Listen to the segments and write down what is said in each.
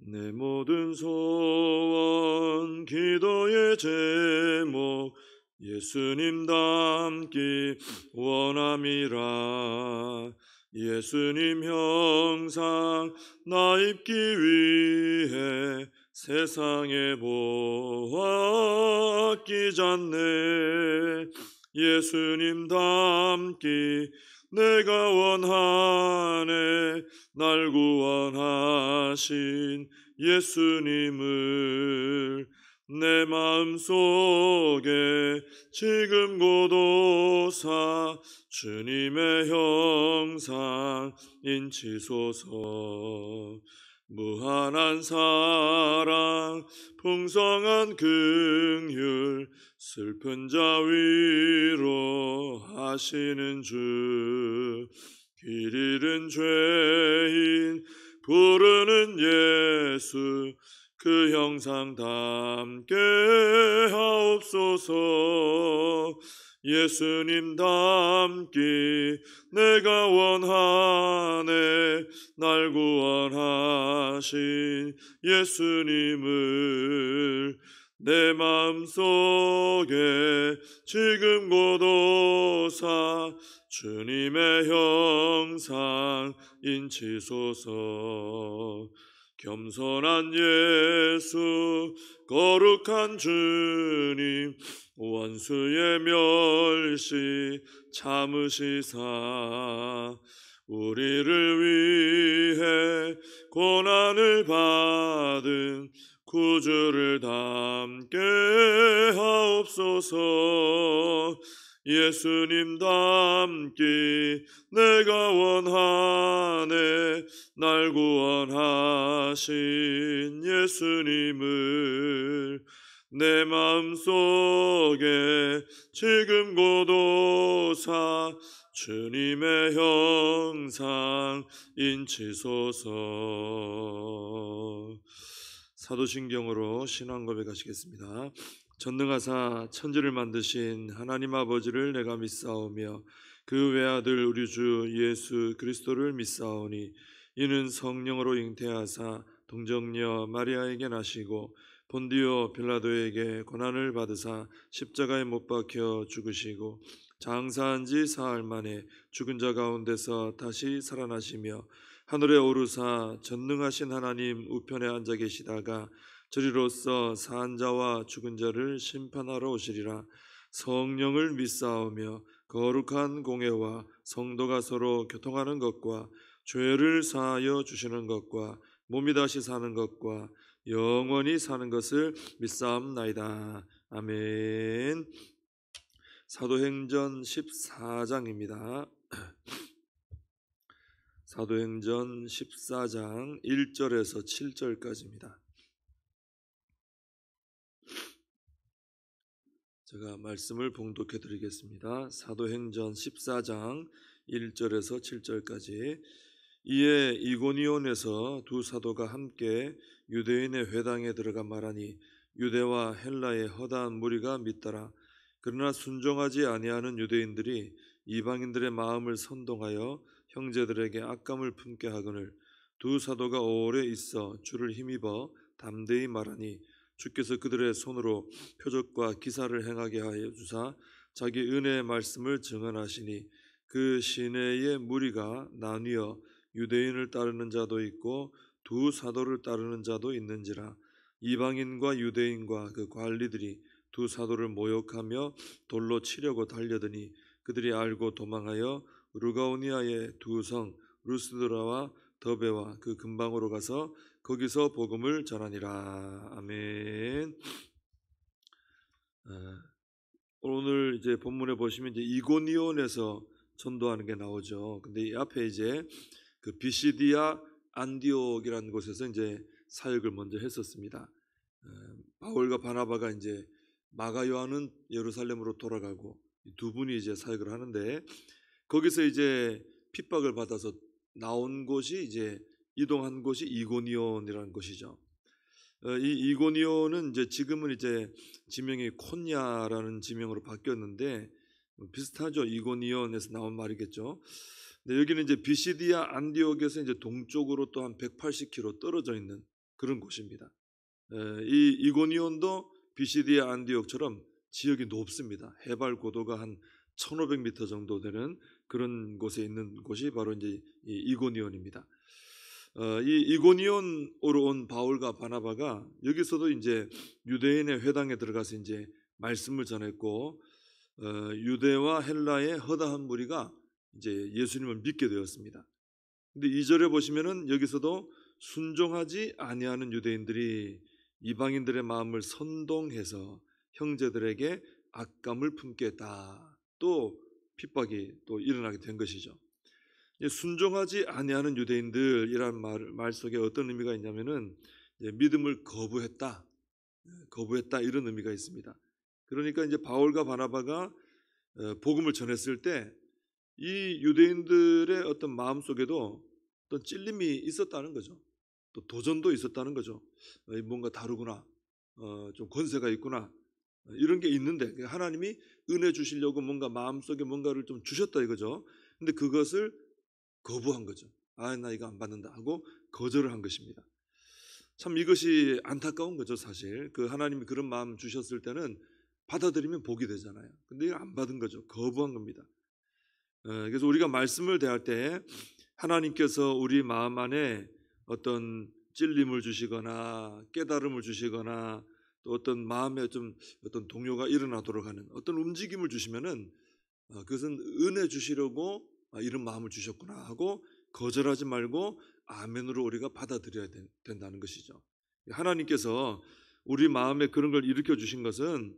내 모든 소원 기도의 제목 예수님 닮기 원함이라. 예수님 형상 나 입기 위해 세상에 보아 끼잖네. 예수님 닮기 내가 원하네. 날 구원하신 예수님을 내 마음속에 지금 고도사 주님의 형상 인치소서. 무한한 사랑 풍성한 긍휼 슬픈 자 위로 하시는 주. 길 잃은 죄인 부르는 예수 그 형상 닮게 하옵소서. 예수님 닮기 내가 원하네. 날 구원하신 예수님을 내 마음속에 지금 고도사 주님의 형상 인치소서. 겸손한 예수 거룩한 주님 원수의 멸시 참으시사 우리를 위해 고난을 받은 구주를 닮게 하옵소서. 예수님 닮기 내가 원하네. 날 구원하신 예수님을 내 마음속에 지금 고도사 주님의 형상 인치소서. 사도신경으로 신앙 고백하시겠습니다. 전능하사 천지를 만드신 하나님 아버지를 내가 믿사오며 그 외아들 우리 주 예수 그리스도를 믿사오니 이는 성령으로 잉태하사 동정녀 마리아에게 나시고 본디오 빌라도에게 고난을 받으사 십자가에 못 박혀 죽으시고 장사한 지 사흘 만에 죽은 자 가운데서 다시 살아나시며 하늘에 오르사 전능하신 하나님 우편에 앉아 계시다가 저리로서 산 자와 죽은 자를 심판하러 오시리라. 성령을 믿사오며 거룩한 공회와 성도가 서로 교통하는 것과 죄를 사하여 주시는 것과 몸이 다시 사는 것과 영원히 사는 것을 믿사옵나이다. 아멘. 사도행전 14장입니다. 사도행전 14장 1절에서 7절까지입니다. 제가 말씀을 봉독해 드리겠습니다. 사도행전 14장 1절에서 7절까지. 이에 이고니온에서 두 사도가 함께 유대인의 회당에 들어가 말하니 유대와 헬라의 허다한 무리가 믿더라. 그러나 순종하지 아니하는 유대인들이 이방인들의 마음을 선동하여 형제들에게 악감을 품게 하거늘 두 사도가 오래 있어 주를 힘입어 담대히 말하니 주께서 그들의 손으로 표적과 기사를 행하게 하여 주사 자기 은혜의 말씀을 증언하시니 그 시내의 무리가 나뉘어 유대인을 따르는 자도 있고 두 사도를 따르는 자도 있는지라. 이방인과 유대인과 그 관리들이 두 사도를 모욕하며 돌로 치려고 달려드니 그들이 알고 도망하여 루가오니아의 두 성 루스드라와 더베와 그 근방으로 가서 거기서 복음을 전하니라. 아멘. 오늘 이제 본문에 보시면 이제 이고니온에서 전도하는 게 나오죠. 근데 이 앞에 이제 그 비시디아 안디옥이라는 곳에서 이제 사역을 먼저 했었습니다. 바울과 바나바가 이제 마가 요한은 예루살렘으로 돌아가고 두 분이 이제 사역을 하는데 거기서 이제 핍박을 받아서 나온 곳이 이제 이동한 곳이 이고니온이라는 곳이죠. 이 이고니온은 이제 지금은 이제 지명이 콘야라는 지명으로 바뀌었는데 비슷하죠. 이고니온에서 나온 말이겠죠. 근데 여기는 이제 비시디아 안디옥에서 이제 동쪽으로 또 한 180km 떨어져 있는 그런 곳입니다. 이 이고니온도 비시디아 안디옥처럼 지역이 높습니다. 해발 고도가 한 1500m 정도 되는 그런 곳에 있는 곳이 바로 이제 이 이고니온입니다. 이 이고니온으로 온 바울과 바나바가 여기서도 이제 유대인의 회당에 들어가서 이제 말씀을 전했고, 유대와 헬라의 허다한 무리가 이제 예수님을 믿게 되었습니다. 근데 2절에 보시면은 여기서도 순종하지 아니하는 유대인들이 이방인들의 마음을 선동해서 형제들에게 악감을 품게 했다. 또 핍박이 또 일어나게 된 것이죠. 순종하지 아니하는 유대인들이란 말 속에 어떤 의미가 있냐면은 믿음을 거부했다, 이런 의미가 있습니다. 그러니까 이제 바울과 바나바가 복음을 전했을 때 이 유대인들의 어떤 마음 속에도 어떤 찔림이 있었다는 거죠. 또 도전도 있었다는 거죠. 뭔가 다르구나, 좀 권세가 있구나, 이런 게 있는데 하나님이 은혜 주시려고 뭔가 마음 속에 뭔가를 좀 주셨다 이거죠. 근데 그것을 거부한 거죠. 나 이거 안 받는다 하고 거절을 한 것입니다. 참 이것이 안타까운 거죠. 사실 그 하나님이 그런 마음 주셨을 때는 받아들이면 복이 되잖아요. 근데 이거 안 받은 거죠. 거부한 겁니다. 그래서 우리가 말씀을 대할 때 하나님께서 우리 마음 안에 어떤 찔림을 주시거나 깨달음을 주시거나 또 어떤 마음에 좀 어떤 동요가 일어나도록 하는 어떤 움직임을 주시면은 그것은 은혜 주시려고 이런 마음을 주셨구나 하고 거절하지 말고 아멘으로 우리가 받아들여야 된다는 것이죠. 하나님께서 우리 마음에 그런 걸 일으켜 주신 것은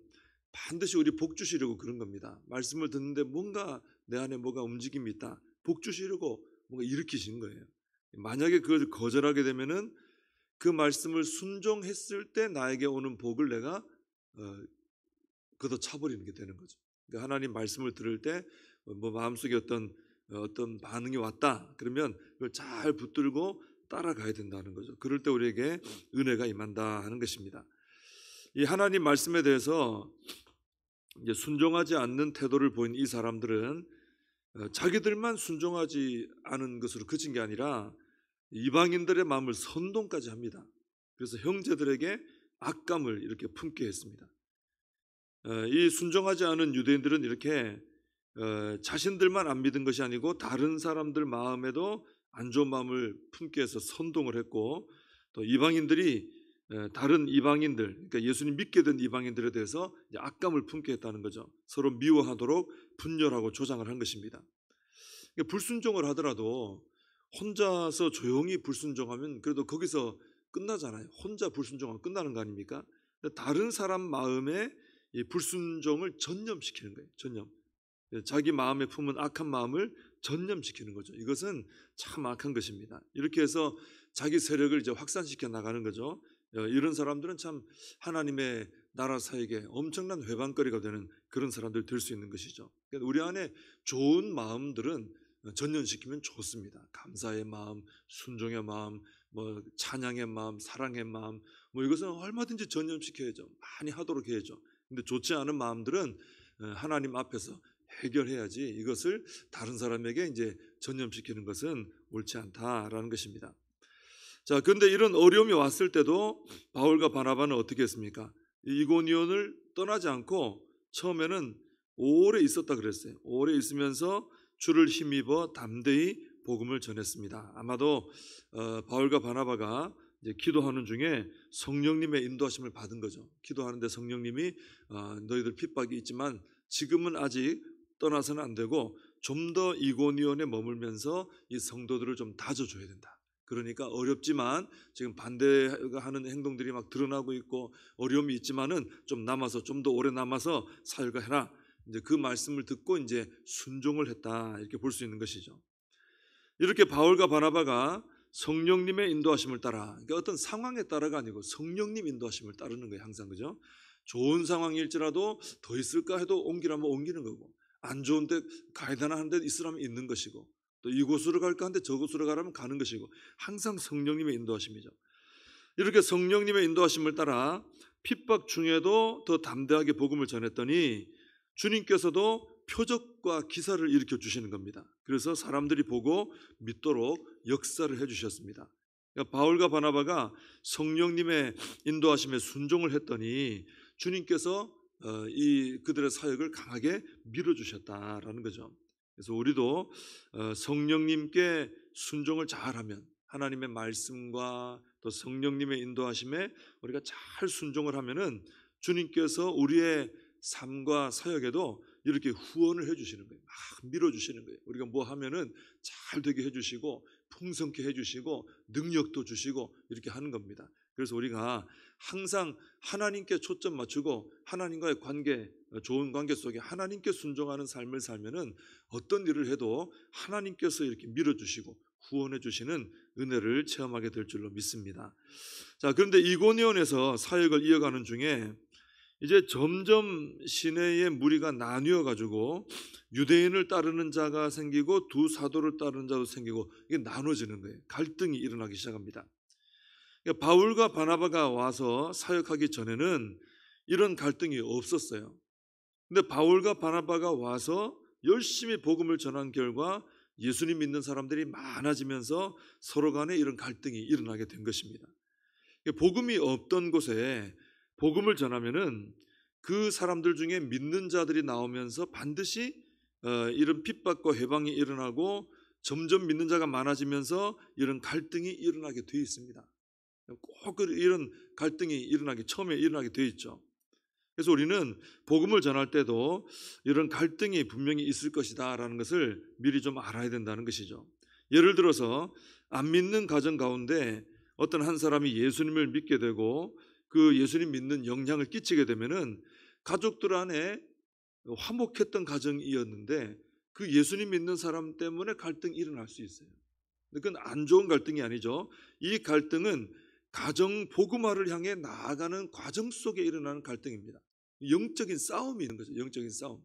반드시 우리 복 주시려고 그런 겁니다. 말씀을 듣는데 뭔가 내 안에 뭐가 움직임이 있다, 복 주시려고 뭔가 일으키시는 거예요. 만약에 그걸 거절하게 되면은 그 말씀을 순종했을 때 나에게 오는 복을 내가 걷어차버리는 게 되는 거죠. 그러니까 하나님 말씀을 들을 때 뭐 마음속에 어떤 반응이 왔다 그러면 그걸 잘 붙들고 따라가야 된다는 거죠. 그럴 때 우리에게 은혜가 임한다 하는 것입니다. 이 하나님 말씀에 대해서 이제 순종하지 않는 태도를 보인 이 사람들은 자기들만 순종하지 않은 것으로 그친 게 아니라 이방인들의 마음을 선동까지 합니다. 그래서 형제들에게 악감을 이렇게 품게 했습니다. 이 순종하지 않은 유대인들은 이렇게 자신들만 안 믿은 것이 아니고 다른 사람들 마음에도 안 좋은 마음을 품게 해서 선동을 했고, 또 이방인들이 다른 이방인들, 그러니까 예수님 믿게 된 이방인들에 대해서 악감을 품게 했다는 거죠. 서로 미워하도록 분열하고 조장을 한 것입니다. 불순종을 하더라도 혼자서 조용히 불순종하면 그래도 거기서 끝나잖아요. 혼자 불순종하면 끝나는 거 아닙니까? 다른 사람 마음에 이 불순종을 전념시키는 거예요. 전념. 자기 마음에 품은 악한 마음을 전념시키는 거죠. 이것은 참 악한 것입니다. 이렇게 해서 자기 세력을 이제 확산시켜 나가는 거죠. 이런 사람들은 참 하나님의 나라 사역에 엄청난 회방거리가 되는 그런 사람들 될 수 있는 것이죠. 우리 안에 좋은 마음들은 전념시키면 좋습니다. 감사의 마음, 순종의 마음, 뭐 찬양의 마음, 사랑의 마음, 뭐 이것은 얼마든지 전념시켜야죠. 많이 하도록 해야죠. 근데 좋지 않은 마음들은 하나님 앞에서 해결해야지 이것을 다른 사람에게 이제 전념시키는 것은 옳지 않다라는 것입니다. 자, 그런데 이런 어려움이 왔을 때도 바울과 바나바는 어떻게 했습니까? 이고니온을 떠나지 않고 처음에는 오래 있었다 그랬어요. 오래 있으면서 주를 힘입어 담대히 복음을 전했습니다. 아마도 바울과 바나바가 이제 기도하는 중에 성령님의 인도하심을 받은 거죠. 기도하는데 성령님이 너희들 핍박이 있지만 지금은 아직 떠나서는 안 되고 좀 더 이고니온에 머물면서 이 성도들을 좀 다져줘야 된다. 그러니까 어렵지만 지금 반대하는 행동들이 막 드러나고 있고 어려움이 있지만은 좀 남아서 좀 더 오래 남아서 사역을 해라. 이제 그 말씀을 듣고 이제 순종을 했다 이렇게 볼 수 있는 것이죠. 이렇게 바울과 바나바가 성령님의 인도하심을 따라, 그러니까 어떤 상황에 따라가 아니고 성령님 인도하심을 따르는 거예요. 항상 그죠? 좋은 상황일지라도 더 있을까 해도 옮기라면 옮기는 거고, 안 좋은데 가야 되나 하는데 있으라면 있는 것이고, 또 이곳으로 갈까 하는데 저곳으로 가라면 가는 것이고, 항상 성령님의 인도하심이죠. 이렇게 성령님의 인도하심을 따라 핍박 중에도 더 담대하게 복음을 전했더니 주님께서도 표적과 기사를 일으켜 주시는 겁니다. 그래서 사람들이 보고 믿도록 역사를 해주셨습니다. 그러니까 바울과 바나바가 성령님의 인도하심에 순종을 했더니 주님께서 이 그들의 사역을 강하게 밀어주셨다라는 거죠. 그래서 우리도 성령님께 순종을 잘하면, 하나님의 말씀과 또 성령님의 인도하심에 우리가 잘 순종을 하면은 주님께서 우리의 삶과 사역에도 이렇게 후원을 해주시는 거예요. 막 밀어주시는 거예요. 우리가 뭐 하면은 잘 되게 해주시고 풍성케 해주시고 능력도 주시고 이렇게 하는 겁니다. 그래서 우리가 항상 하나님께 초점 맞추고 하나님과의 관계, 좋은 관계 속에 하나님께 순종하는 삶을 살면은 어떤 일을 해도 하나님께서 이렇게 밀어주시고 후원해 주시는 은혜를 체험하게 될 줄로 믿습니다. 자, 그런데 이고니온에서 사역을 이어가는 중에 이제 점점 시내의 무리가 나뉘어 가지고 유대인을 따르는 자가 생기고 두 사도를 따르는 자도 생기고 이게 나눠지는 거예요. 갈등이 일어나기 시작합니다. 그러니까 바울과 바나바가 와서 사역하기 전에는 이런 갈등이 없었어요. 근데 바울과 바나바가 와서 열심히 복음을 전한 결과 예수님 믿는 사람들이 많아지면서 서로 간에 이런 갈등이 일어나게 된 것입니다. 복음이 없던 곳에 복음을 전하면은 그 사람들 중에 믿는 자들이 나오면서 반드시 이런 핍박과 해방이 일어나고 점점 믿는 자가 많아지면서 이런 갈등이 일어나게 되어 있습니다. 꼭 이런 갈등이 처음에 일어나게 되어 있죠. 그래서 우리는 복음을 전할 때도 이런 갈등이 분명히 있을 것이다라는 것을 미리 좀 알아야 된다는 것이죠. 예를 들어서 안 믿는 가정 가운데 어떤 한 사람이 예수님을 믿게 되고 그 예수님 믿는 영향을 끼치게 되면은 가족들 안에 화목했던 가정이었는데 그 예수님 믿는 사람 때문에 갈등이 일어날 수 있어요. 그건 안 좋은 갈등이 아니죠. 이 갈등은 가정 복음화를 향해 나아가는 과정 속에 일어나는 갈등입니다. 영적인 싸움이 있는 거죠. 영적인 싸움.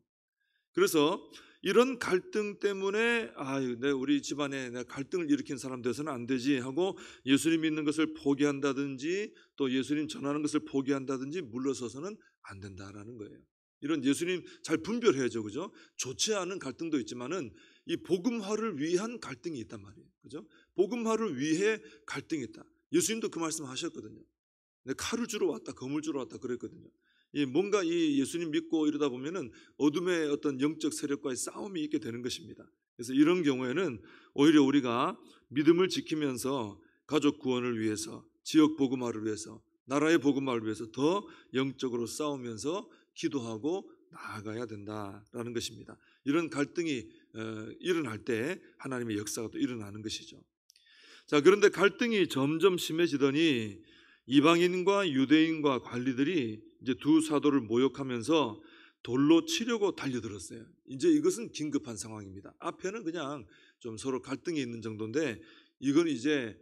그래서 이런 갈등 때문에 우리 집안에 내가 갈등을 일으킨 사람 돼서는 안 되지 하고 예수님 믿는 것을 포기한다든지 또 예수님 전하는 것을 포기한다든지 물러서서는 안 된다라는 거예요. 이런 예수님 잘 분별해야죠, 그죠? 좋지 않은 갈등도 있지만은 이 복음화를 위한 갈등이 있단 말이에요, 그죠? 복음화를 위해 갈등이 있다. 예수님도 그 말씀하셨거든요. 칼을 주러 왔다, 검을 주러 왔다 그랬거든요. 뭔가 이 예수님 믿고 이러다 보면은 어둠의 어떤 영적 세력과의 싸움이 있게 되는 것입니다. 그래서 이런 경우에는 오히려 우리가 믿음을 지키면서 가족 구원을 위해서, 지역 복음화를 위해서, 나라의 복음화를 위해서 더 영적으로 싸우면서 기도하고 나아가야 된다라는 것입니다. 이런 갈등이 일어날 때 하나님의 역사가 또 일어나는 것이죠. 자, 그런데 갈등이 점점 심해지더니 이방인과 유대인과 관리들이 이제 두 사도를 모욕하면서 돌로 치려고 달려들었어요. 이제 이것은 긴급한 상황입니다. 앞에는 그냥 좀 서로 갈등이 있는 정도인데 이건 이제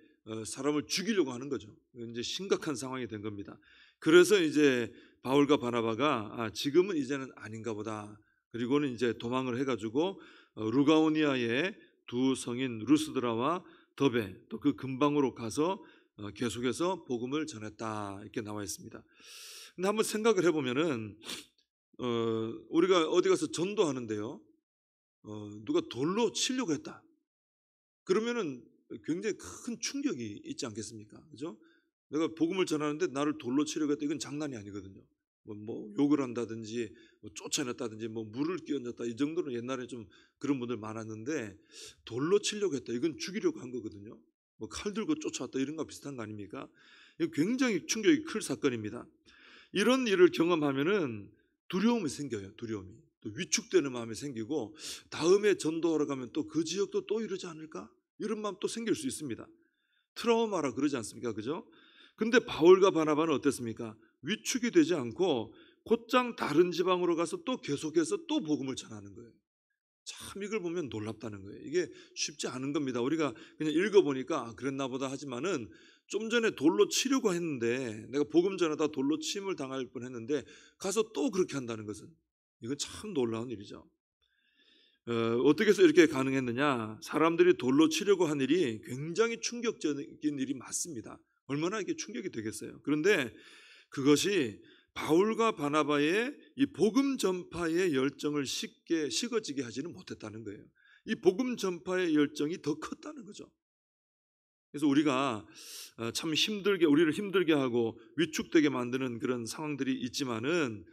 사람을 죽이려고 하는 거죠. 이제 심각한 상황이 된 겁니다. 그래서 이제 바울과 바나바가 지금은 이제는 아닌가 보다. 그리고는 이제 도망을 해가지고 루가오니아의 두 성인 루스드라와 더베 또 그 근방으로 가서 계속해서 복음을 전했다 이렇게 나와 있습니다. 근데 한번 생각을 해보면은 우리가 어디 가서 전도하는데요, 누가 돌로 치려고 했다. 그러면은 굉장히 큰 충격이 있지 않겠습니까? 그죠? 내가 복음을 전하는데 나를 돌로 치려고 했다. 이건 장난이 아니거든요. 뭐 욕을 한다든지 뭐 쫓아냈다든지 뭐 물을 끼얹었다 이 정도는 옛날에 좀 그런 분들 많았는데 돌로 치려고 했다. 이건 죽이려고 한 거거든요. 뭐 칼 들고 쫓아왔다 이런 거 비슷한 거 아닙니까? 이거 굉장히 충격이 클 사건입니다. 이런 일을 경험하면은 두려움이 생겨요. 두려움이. 또 위축되는 마음이 생기고 다음에 전도하러 가면 또 그 지역도 또 이러지 않을까? 이런 마음 또 생길 수 있습니다. 트라우마라 그러지 않습니까? 그죠? 근데 바울과 바나바는 어땠습니까? 위축이 되지 않고 곧장 다른 지방으로 가서 또 계속해서 또 복음을 전하는 거예요. 참 이걸 보면 놀랍다는 거예요. 이게 쉽지 않은 겁니다. 우리가 그냥 읽어보니까 그랬나 보다 하지만은 좀 전에 돌로 치려고 했는데 내가 복음 전하다 돌로 침을 당할 뻔했는데 가서 또 그렇게 한다는 것은 이건 참 놀라운 일이죠. 어떻게 해서 이렇게 가능했느냐? 사람들이 돌로 치려고 한 일이 굉장히 충격적인 일이 맞습니다. 얼마나 이게 충격이 되겠어요. 그런데 그것이 바울과 바나바의 이 복음 전파의 열정을 쉽게 식어지게 하지는 못했다는 거예요. 이 복음 전파의 열정이 더 컸다는 거죠. 그래서 우리가 참 힘들게 우리를 힘들게 하고 위축되게 만드는 그런 상황들이 있지만은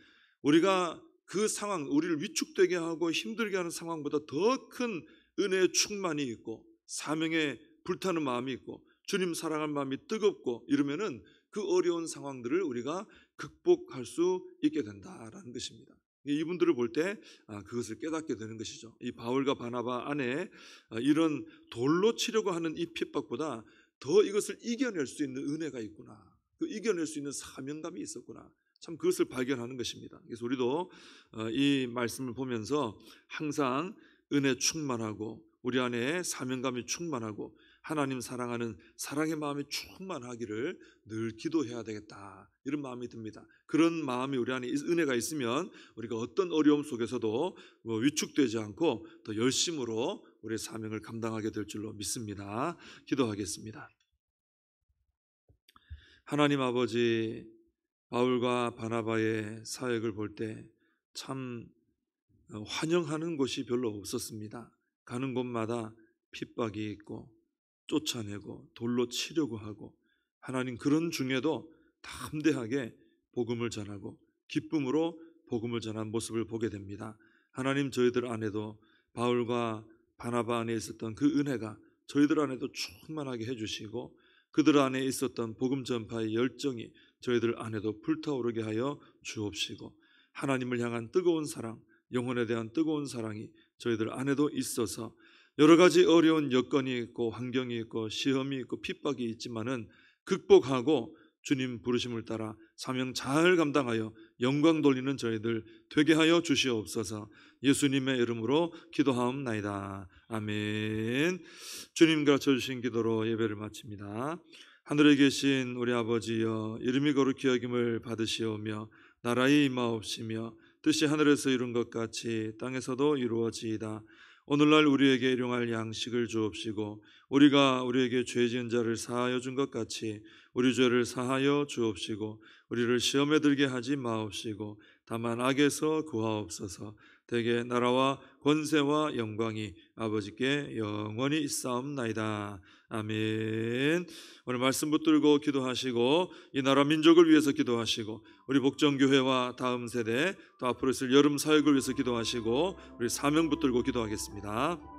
우리가 그 상황, 우리를 위축되게 하고 힘들게 하는 상황보다 더 큰 은혜의 충만이 있고 사명에 불타는 마음이 있고 주님 사랑할 마음이 뜨겁고 이러면은 그 어려운 상황들을 우리가 극복할 수 있게 된다라는 것입니다. 이분들을 볼 때 그것을 깨닫게 되는 것이죠. 이 바울과 바나바 안에 이런 돌로 치려고 하는 이 핍박보다 더 이것을 이겨낼 수 있는 은혜가 있구나, 그 이겨낼 수 있는 사명감이 있었구나, 참 그것을 발견하는 것입니다. 그래서 우리도 이 말씀을 보면서 항상 은혜 충만하고 우리 안에 사명감이 충만하고 하나님 사랑하는 사랑의 마음이 충만하기를 늘 기도해야 되겠다, 이런 마음이 듭니다. 그런 마음이 우리 안에 은혜가 있으면 우리가 어떤 어려움 속에서도 위축되지 않고 더 열심으로 우리의 사명을 감당하게 될 줄로 믿습니다. 기도하겠습니다. 하나님 아버지, 바울과 바나바의 사역을 볼 때 참 환영하는 곳이 별로 없었습니다. 가는 곳마다 핍박이 있고 쫓아내고 돌로 치려고 하고, 하나님 그런 중에도 담대하게 복음을 전하고 기쁨으로 복음을 전한 모습을 보게 됩니다. 하나님, 저희들 안에도 바울과 바나바 안에 있었던 그 은혜가 저희들 안에도 충만하게 해주시고 그들 안에 있었던 복음 전파의 열정이 저희들 안에도 불타오르게 하여 주옵시고 하나님을 향한 뜨거운 사랑, 영혼에 대한 뜨거운 사랑이 저희들 안에도 있어서 여러 가지 어려운 여건이 있고 환경이 있고 시험이 있고 핍박이 있지만은 극복하고 주님 부르심을 따라 사명 잘 감당하여 영광 돌리는 저희들 되게 하여 주시옵소서. 예수님의 이름으로 기도하옵나이다. 아멘. 주님 가르쳐 주신 기도로 예배를 마칩니다. 하늘에 계신 우리 아버지여, 이름이 거룩히 여김을 받으시오며 나라의 임하옵시며 뜻이 하늘에서 이룬 것 같이 땅에서도 이루어지이다. 오늘날 우리에게 일용할 양식을 주옵시고 우리가 우리에게 죄 지은 자를 사하여 준 것 같이 우리 죄를 사하여 주옵시고 우리를 시험에 들게 하지 마옵시고 다만 악에서 구하옵소서. 대개 나라와 권세와 영광이 아버지께 영원히 있사옵나이다. 아멘. 오늘 말씀 붙들고 기도하시고 이 나라 민족을 위해서 기도하시고 우리 복정교회와 다음 세대 또 앞으로 있을 여름 사역을 위해서 기도하시고 우리 사명 붙들고 기도하겠습니다.